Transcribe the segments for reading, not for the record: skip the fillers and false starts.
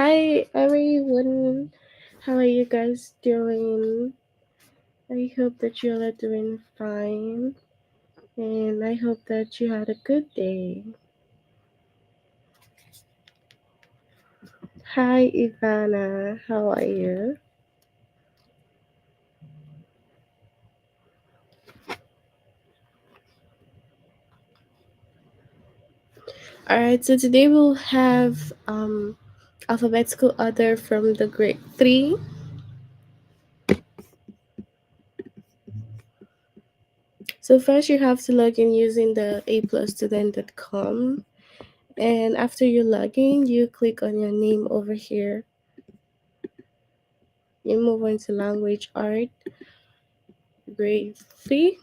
Hi everyone, how are you guys doing? I hope that you all are doing fine and I hope that you had a good day. Hi Ivana, how are you? Alright, so today we'll have alphabetical order from the grade 3. So first you have to log in using the aplusstudent.com, and after you log in, you click on your name over here. You move on to language art, grade 3,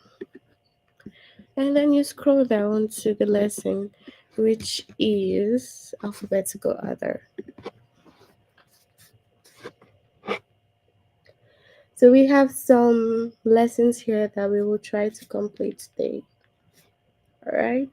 and then you scroll down to the lesson, which is alphabetical order. So we have some lessons here that we will try to complete today. All right.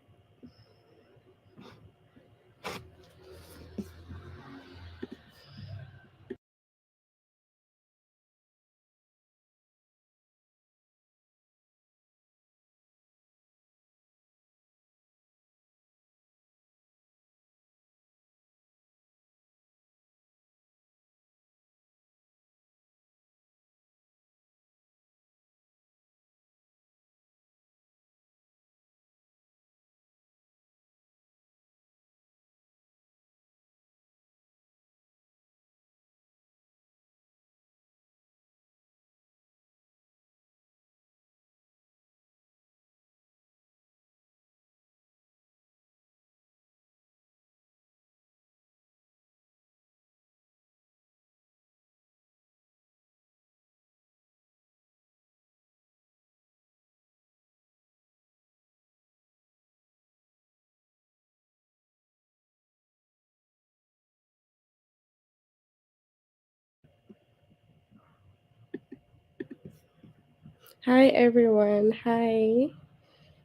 Hi everyone. Hi.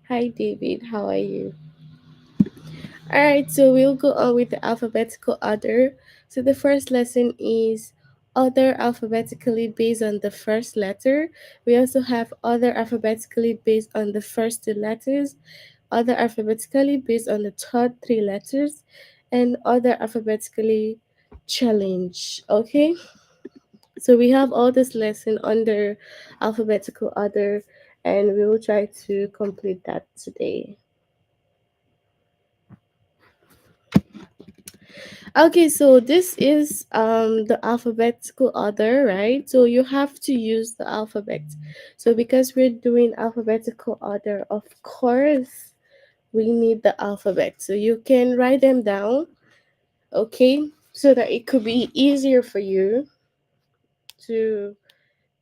Hi David. How are you? All right. So we'll go on with the alphabetical order. So the first lesson is order alphabetically based on the first letter. We also have order alphabetically based on the first two letters, other alphabetically based on the third three letters, and other alphabetically challenge. Okay, so we have all this lesson under alphabetical order, and we will try to complete that today. Okay, so this is the alphabetical order, right? So you have to use the alphabet. So because we're doing alphabetical order, of course we need the alphabet. So you can write them down, okay? So that it could be easier for you to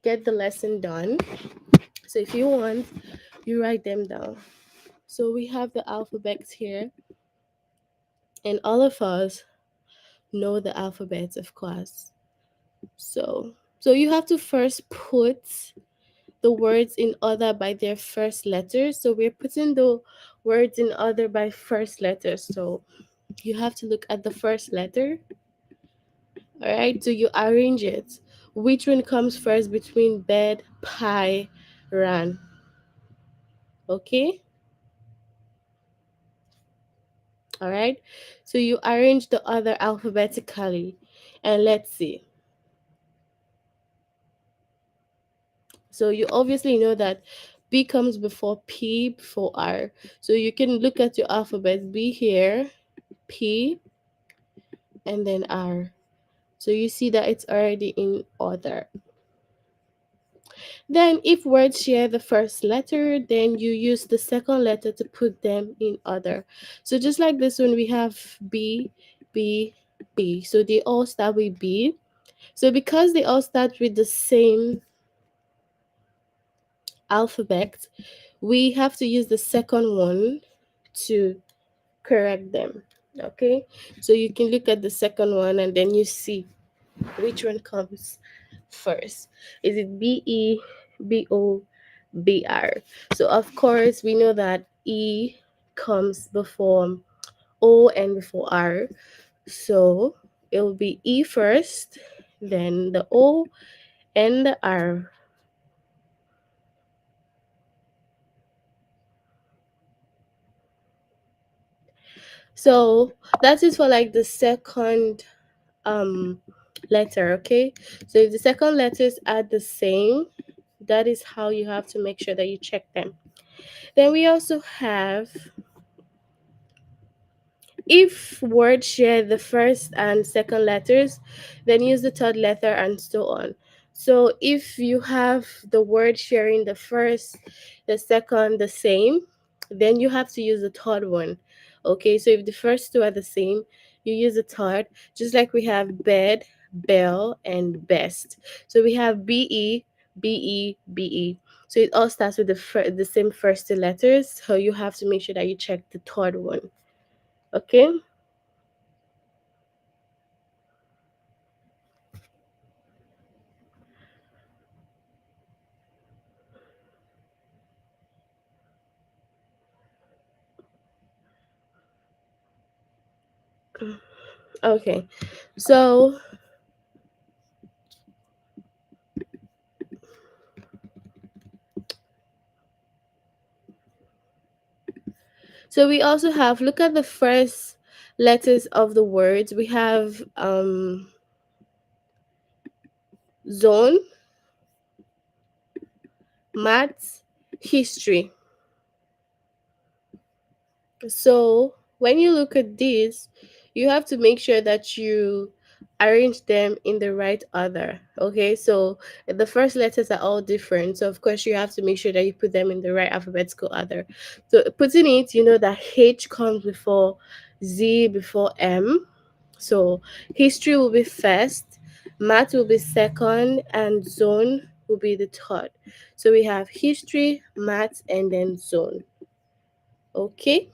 get the lesson done. So if you want, you write them down. So we have the alphabets here, and all of us know the alphabets, of course. So you have to first put the words in order by their first letters. So we're putting the words in order by first letters. So you have to look at the first letter. All right. So you arrange it. Which one comes first between bed, pie, ran? Okay. All right. So you arrange the other alphabetically, and let's see. So you obviously know that B comes before P before R. So you can look at your alphabet, B here, P, and then R. So you see that it's already in order. Then if words share the first letter, then you use the second letter to put them in order. So just like this one, we have B, B, B. So they all start with B. So because they all start with the same alphabet, we have to use the second one to correct them. Okay, so you can look at the second one and then you see which one comes first. Is it B-E, B-O, B-R? So of course we know that E comes before O and before R. So it will be E first, then the O and the R. So that is for like the second um letter, okay? So if the second letters are the same, that is how you have to make sure that you check them. Then we also have, if words share the first and second letters, then use the third letter and so on. So if you have the word sharing the first, the second, the same, then you have to use the third one. Okay, so if the first two are the same, you use the third, just like we have bed, bell, and best. So we have BE, BE, BE. So it all starts with the same first two letters. So you have to make sure that you check the third one. Okay. Okay. So we also have, look at the first letters of the words. We have zone, maths, history. So when you look at these, you have to make sure that you arrange them in the right order. Okay, so the first letters are all different. So of course you have to make sure that you put them in the right alphabetical order. So putting it, you know that H comes before Z before M. So history will be first, math will be second, and zone will be the third. So we have history, math, and then zone. Okay.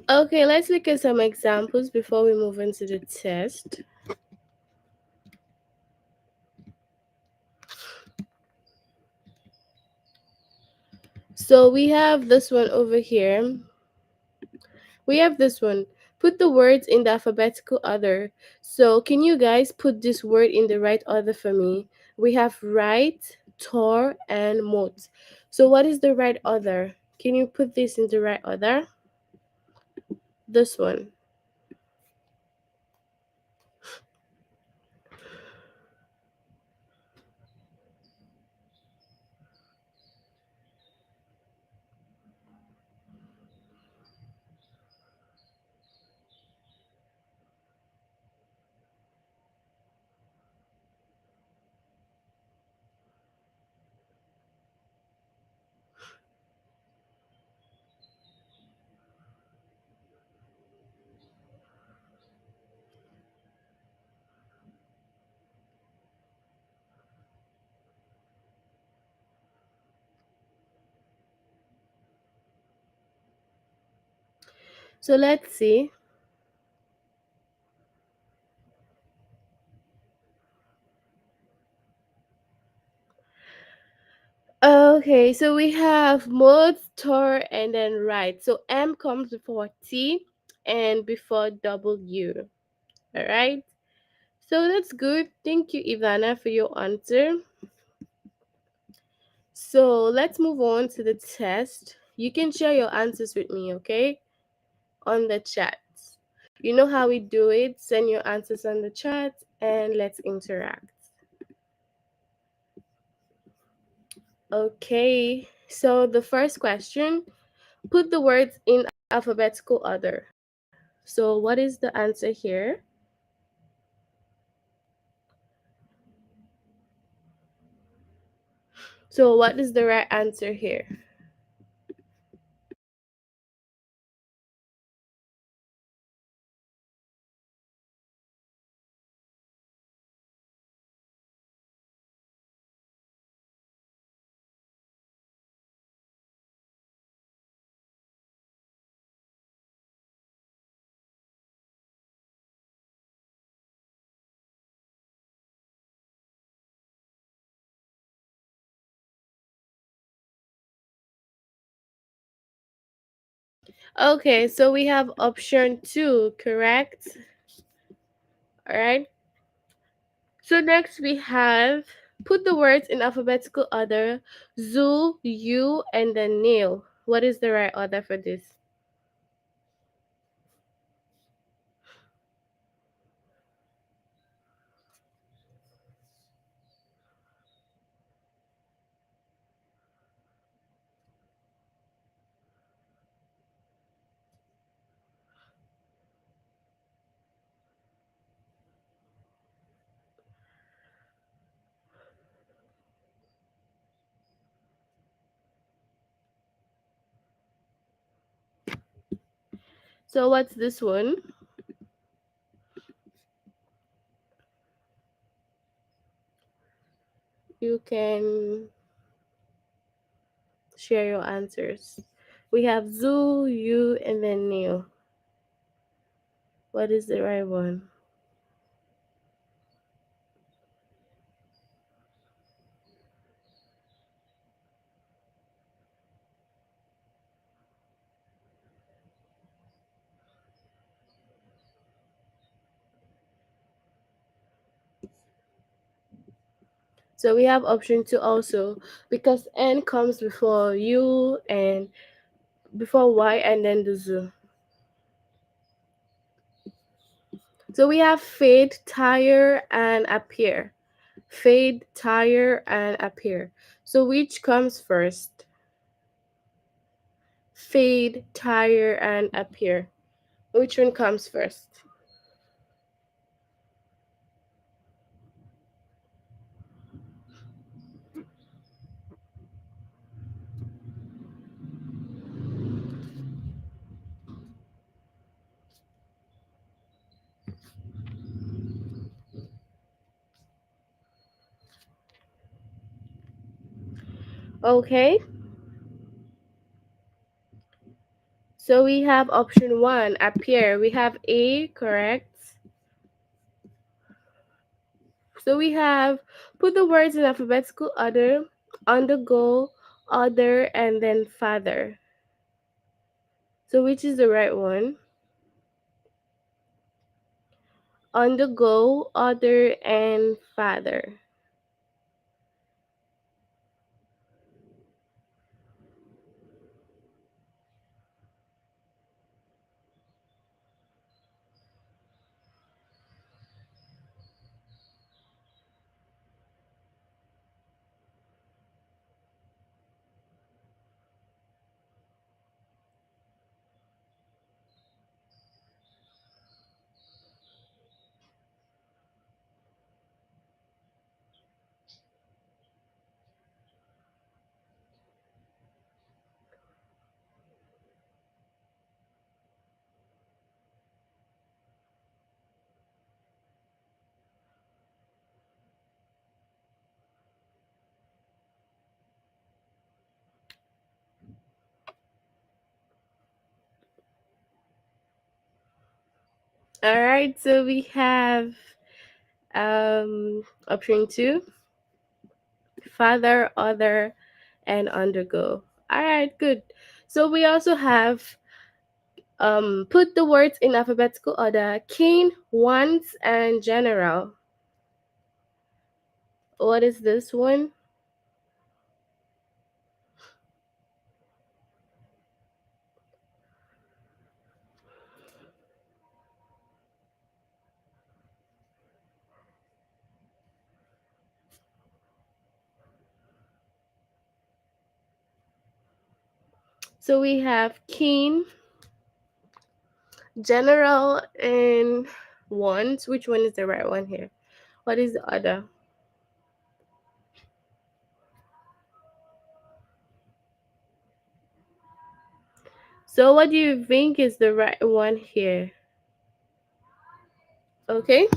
Okay, let's look at some examples before we move into the test. So we have this one over here. We have this one. Put the words in the alphabetical order. So can you guys put this word in the right order for me? We have right, tor, and mot. So what is the right order? Can you put this in the right order? This one. So let's see. Okay, so we have mode, tor, and then right. So M comes before T and before W. All right. So that's good. Thank you, Ivana, for your answer. So let's move on to the test. You can share your answers with me, okay, on the chat. You know how we do it. Send your answers on the chat and let's interact. Okay, so the first question, put the words in alphabetical order. So what is the answer here? So what is the right answer here? Okay, so we have option 2, correct? All right. So next we have put the words in alphabetical order, Zoo, you, and then Neil. What is the right order for this? So what's this one? You can share your answers. We have Zoo, you, and then Neil. What is the right one? So we have option 2 also, because N comes before U and before Y and then the zoo. So we have fade, tire, and appear. Fade, tire, and appear. So which comes first? Fade, tire, and appear. Which one comes first? Okay. So we have option 1, appear. We have A, correct? So we have put the words in alphabetical order, undergo, other, and then father. So which is the right one? Undergo, other, and father. All right, so we have option 2, father, other, and undergo. All right, good. So we also have put the words in alphabetical order, king, once, and general. What is this one? So we have keen, general, and want. Which one is the right one here? What is the other? So what do you think is the right one here? Okay.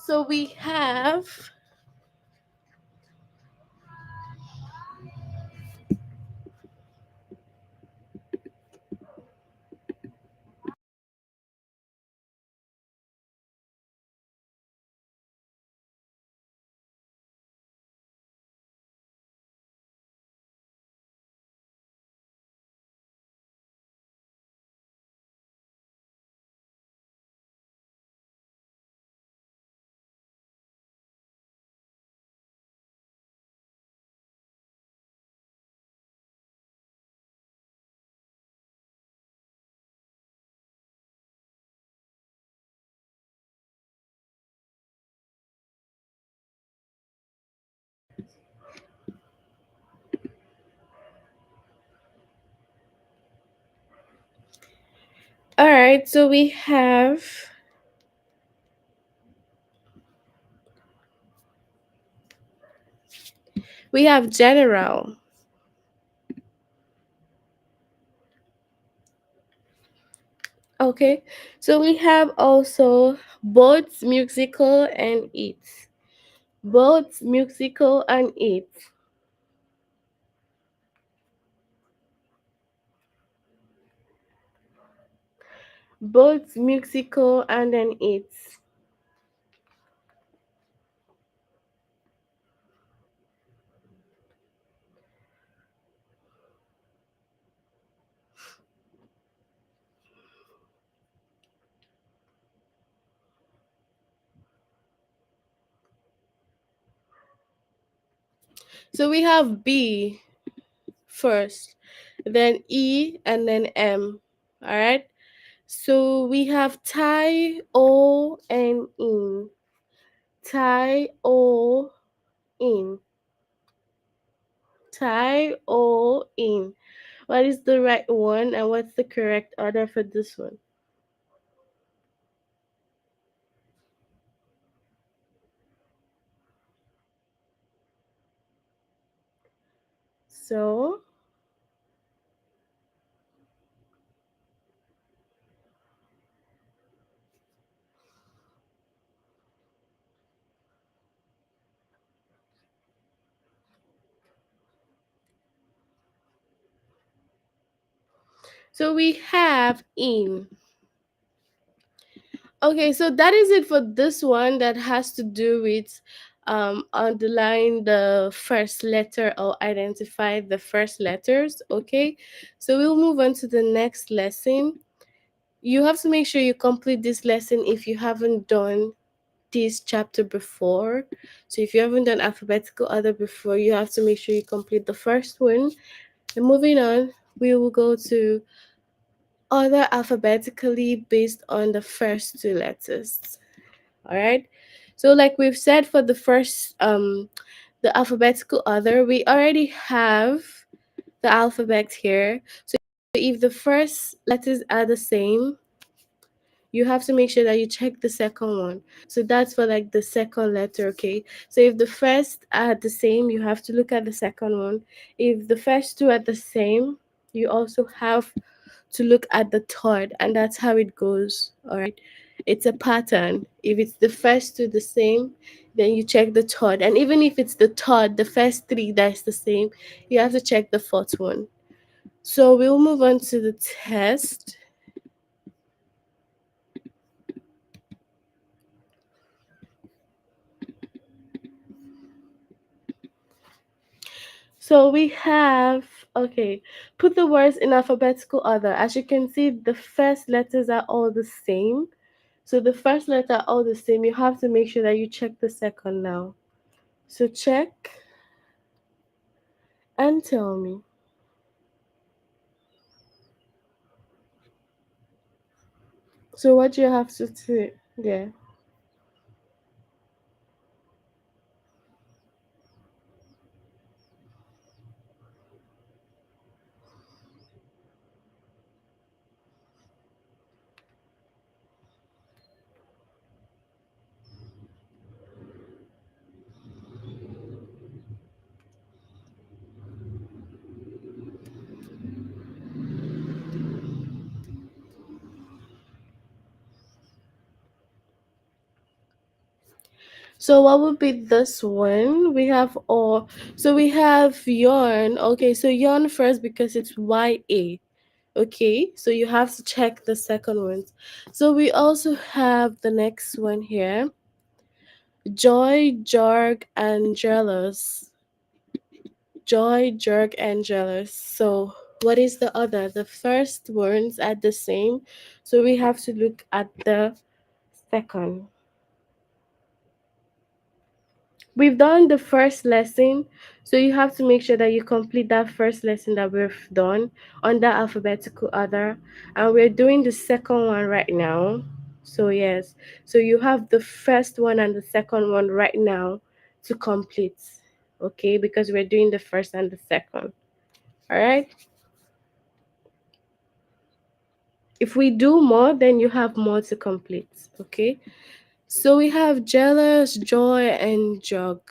So all right. So we have general. Okay. So we have also both musical and it. Both musical and it. Both musical and then it. So we have B first, then E, and then M. All right. So we have tie, O, and in. Tie, O, in. Tie, O, in. What is the right one and what's the correct order for this one? So, so we have in. Okay, so that is it for this one that has to do with underline the first letter or identify the first letters. Okay, so we'll move on to the next lesson. You have to make sure you complete this lesson if you haven't done this chapter before. So if you haven't done alphabetical order before, you have to make sure you complete the first one. And moving on, we will go to order alphabetically based on the first two letters. All right. So like we've said for the first the alphabetical order, we already have the alphabet here. So if the first letters are the same, you have to make sure that you check the second one. So that's for like the second letter, okay? So if the first are the same, you have to look at the second one. If the first two are the same, you also have to look at the third, and that's how it goes. All right. It's a pattern. If it's the first two the same, then you check the third. And even if it's the third, the first three that's the same, you have to check the fourth one. So we'll move on to the test. So we have, okay, put the words in alphabetical order. As you can see, the first letters are all the same. So the first letter are all the same. You have to make sure that you check the second now. So check and tell me. So what you have to do, yeah. So what would be this one? We have or so we have yarn. Okay, so yarn first because it's YA. Okay, so you have to check the second ones. So we also have the next one here. Joy, Jorg, and jealous. Joy, Jerk, and jealous. So, what is the other? The first words are the same. So, we have to look at the second. We've done the first lesson. So, you have to make sure that you complete that first lesson that we've done on the alphabetical order. And we're doing the second one right now. So, yes. So, you have the first one and the second one right now to complete. Okay, because we're doing the first and the second. All right. If we do more, then you have more to complete. Okay. So we have jealous, joy, and jug.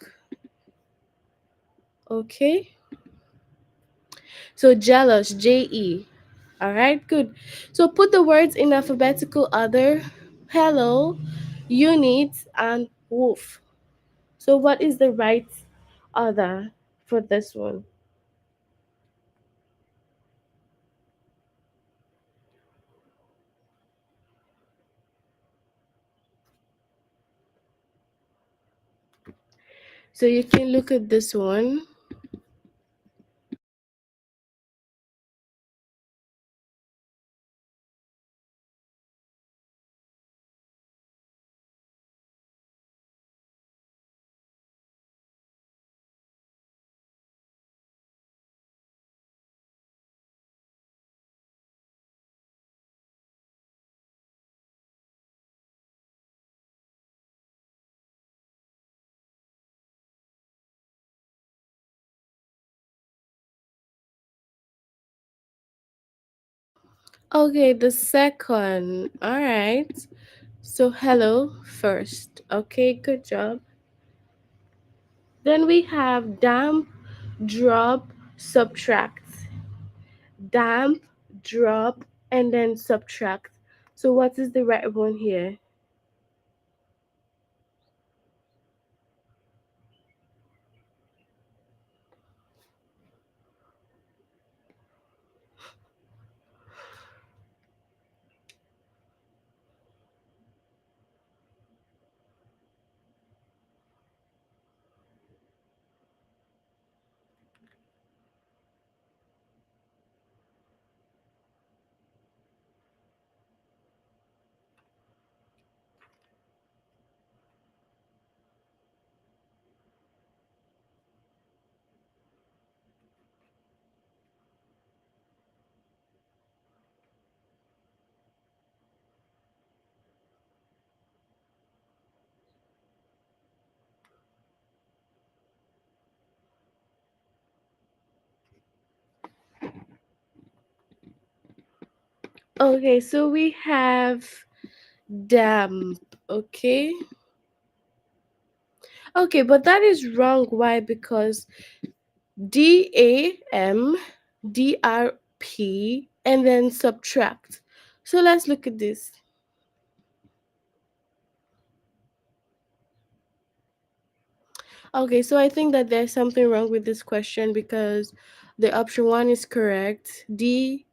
Okay. So jealous, JE. All right. Good. So put the words in alphabetical order. Hello, unit, and wolf. So what is the right order for this one? So you can look at this one. Okay, the second. All right. So hello first. Okay, good job. Then we have damp, drop, subtract. Damp, drop, and then subtract. So what is the right one here? Okay, so we have damp. Okay. Okay, but that is wrong. Why? Because DAMDRP and then subtract. So let's look at this. Okay, so I think that there's something wrong with this question because the option one is correct. D,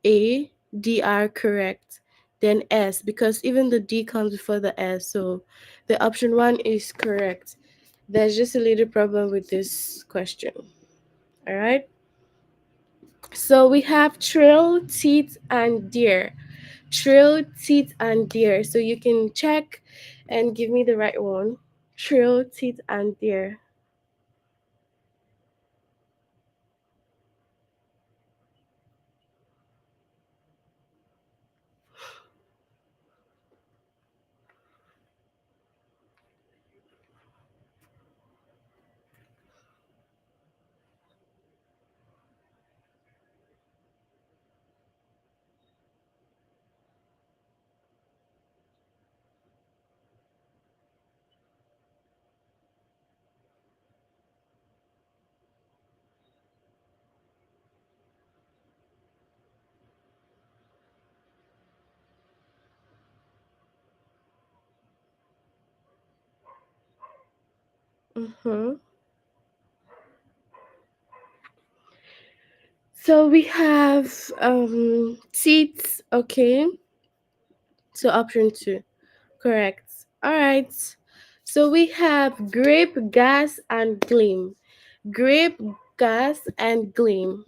A, D are correct. Then S, because even the D comes before the S. So the option one is correct. There's just a little problem with this question. All right. So we have trill, teeth, and deer. Trill, teeth, and deer. So you can check and give me the right one. Trill, teeth, and deer. Mm-hmm. So we have seats. Okay. So option two. Correct. All right. So we have grape, gas, and gleam. Grape, gas, and gleam.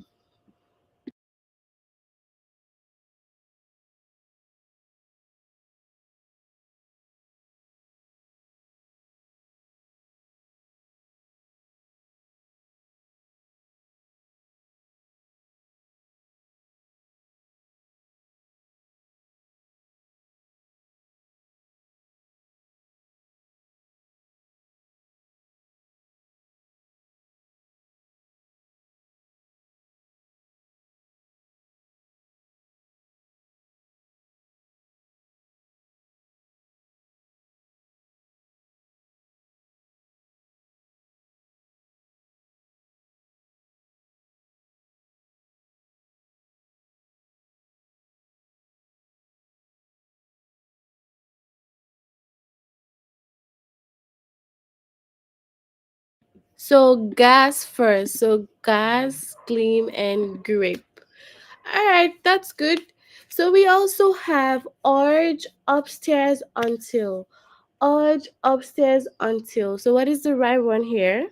So gas first. So gas, gleam, and grape. All right, that's good. So we also have urge, upstairs, until. Urge, upstairs, until. So what is the right one here?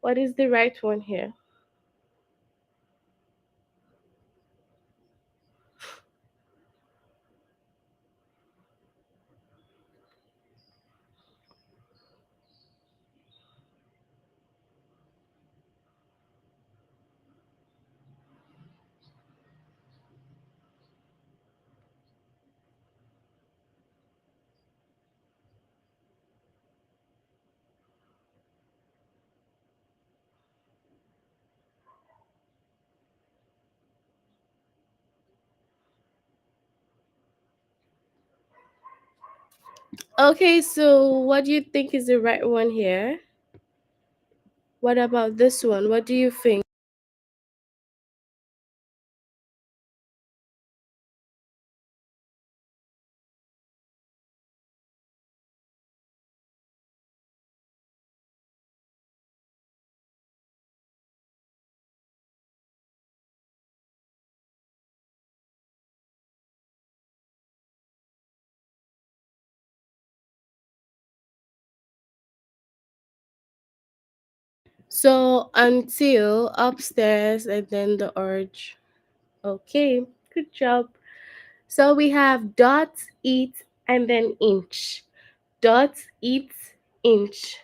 What is the right one here? Okay, so what do you think is the right one here? What about this one? What do you think? So until upstairs and then the urge. Okay, good job. So we have dot, eat, and then inch. Dot, eat, inch.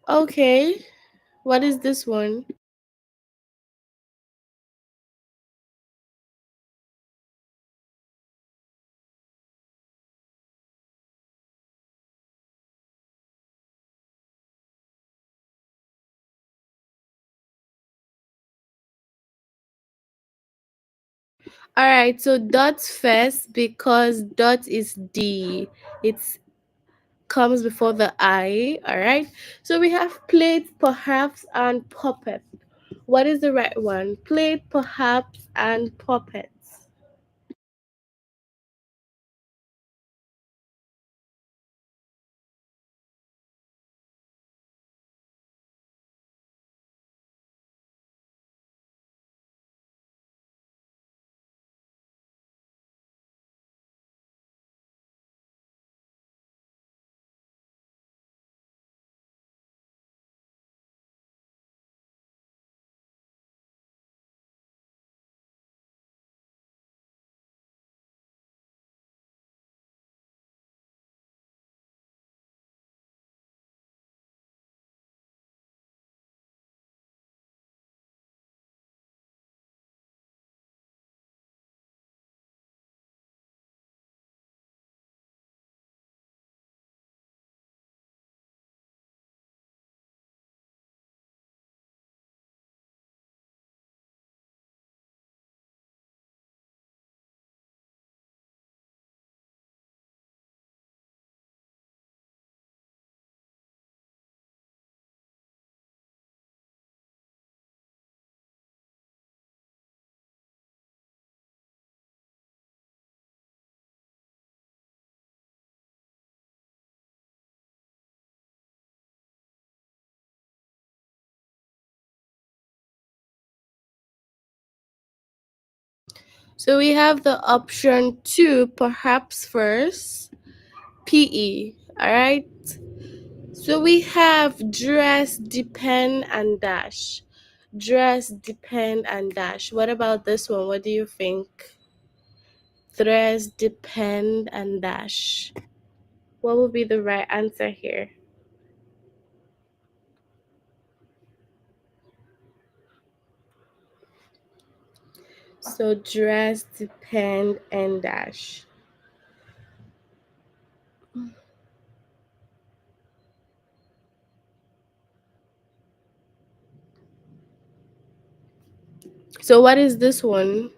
Okay, what is this one? All right, so dot first because dot is D. It's comes before the I. All right. So we have plate, perhaps, and puppet. What is the right one? Plate, perhaps, and puppets. So we have the option two, perhaps first, PE. All right. So we have dress, depend, and dash. Dress, depend, and dash. What about this one? What do you think? Dress, depend, and dash. What would be the right answer here? So dress, depend, and dash. So what is this one?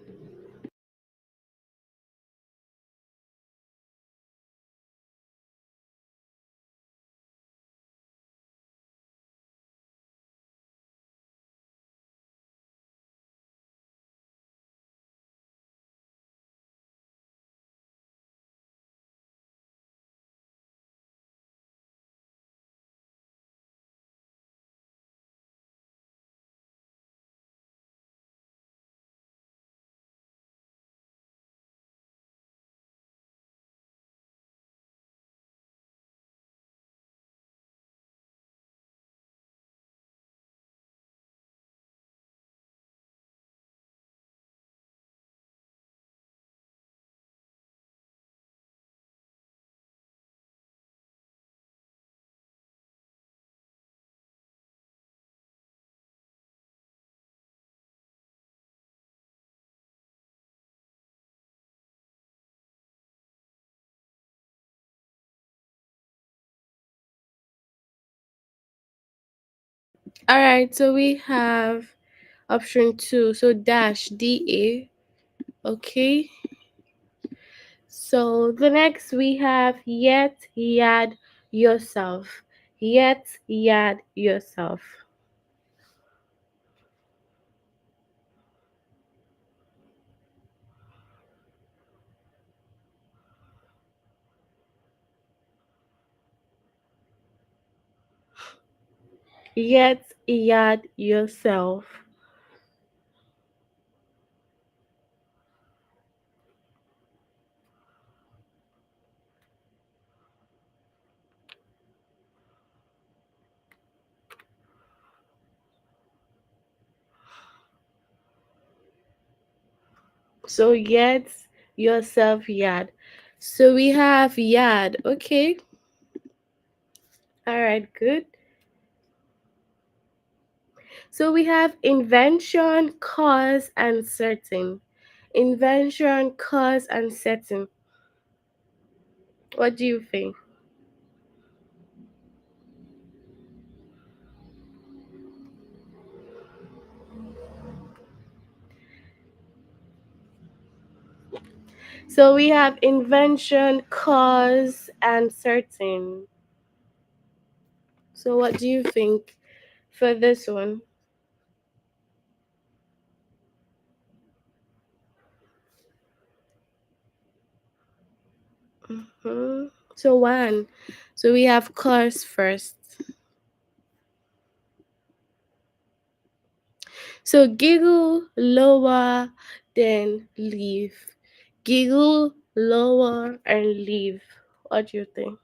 All right, so we have option two. So dash, DA. Okay. So the next we have yet, yad, yourself. Yet, yad, yourself. Yet, yad, yourself. So yet, yourself, yad. So we have yad. Okay. All right, good. So we have invention, cause, and certain. Invention, cause, and certain. What do you think? So we have invention, cause, and certain. So what do you think for this one? Hmm. So one. So we have cause first. So giggle lower, then leave. Giggle lower and leave. What do you think?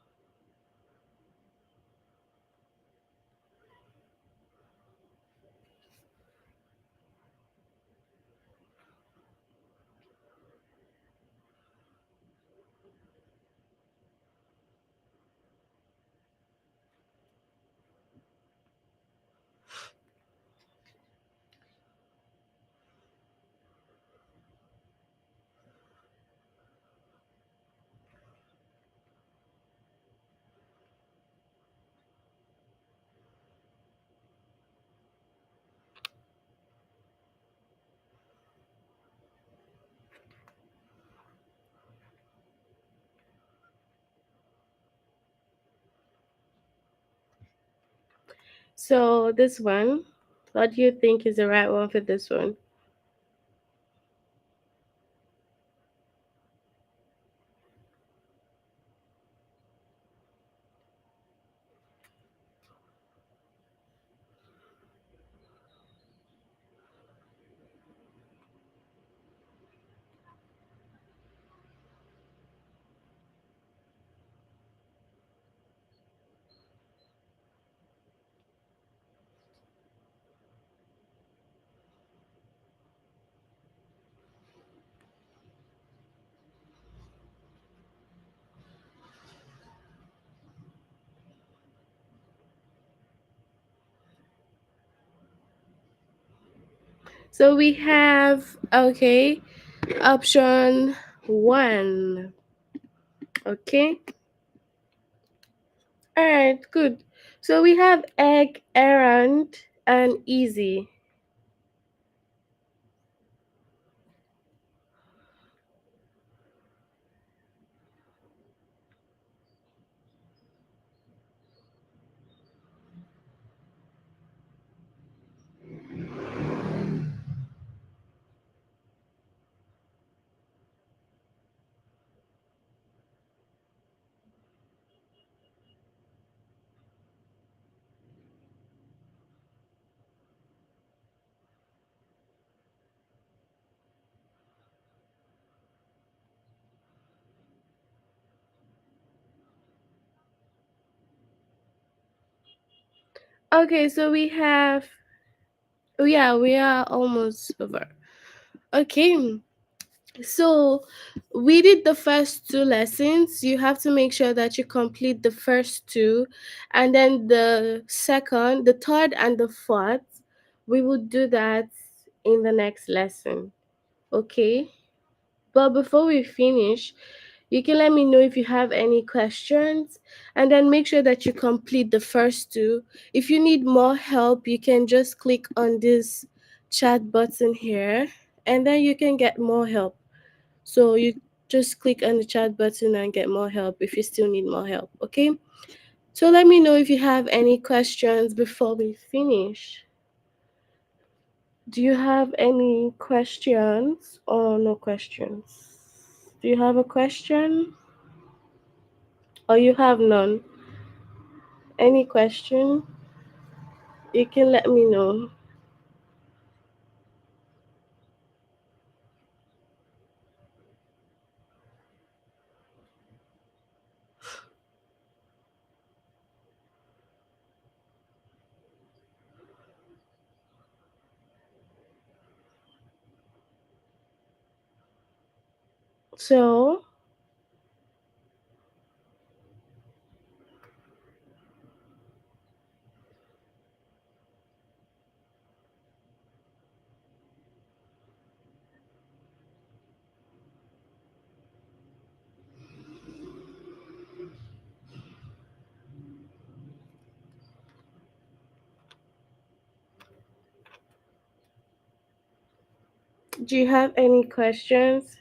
So this one, what do you think is the right one for this one? So we have, okay, option one. Okay. All right, good. So we have egg, errand, and easy. Okay, so we have, oh yeah, we are almost over. Okay, so we did the first two lessons. You have to make sure that you complete the first two, and then the second, the third, and the fourth, we will do that in the next lesson. Okay, but before we finish, you can let me know if you have any questions, and then make sure that you complete the first two. If you need more help, you can just click on this chat button here, and then you can get more help. So you just click on the chat button and get more help if you still need more help, okay? So let me know if you have any questions before we finish. Do you have any questions or no questions? Do you have a question or you have none? Any question? You can let me know. So, do you have any questions?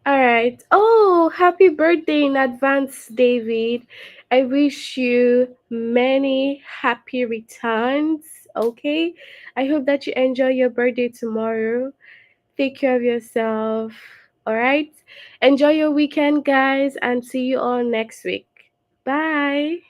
All right. Oh, happy birthday in advance, David. I wish you many happy returns. Okay. I hope that you enjoy your birthday tomorrow. Take care of yourself. All right. Enjoy your weekend, guys, and see you all next week. Bye.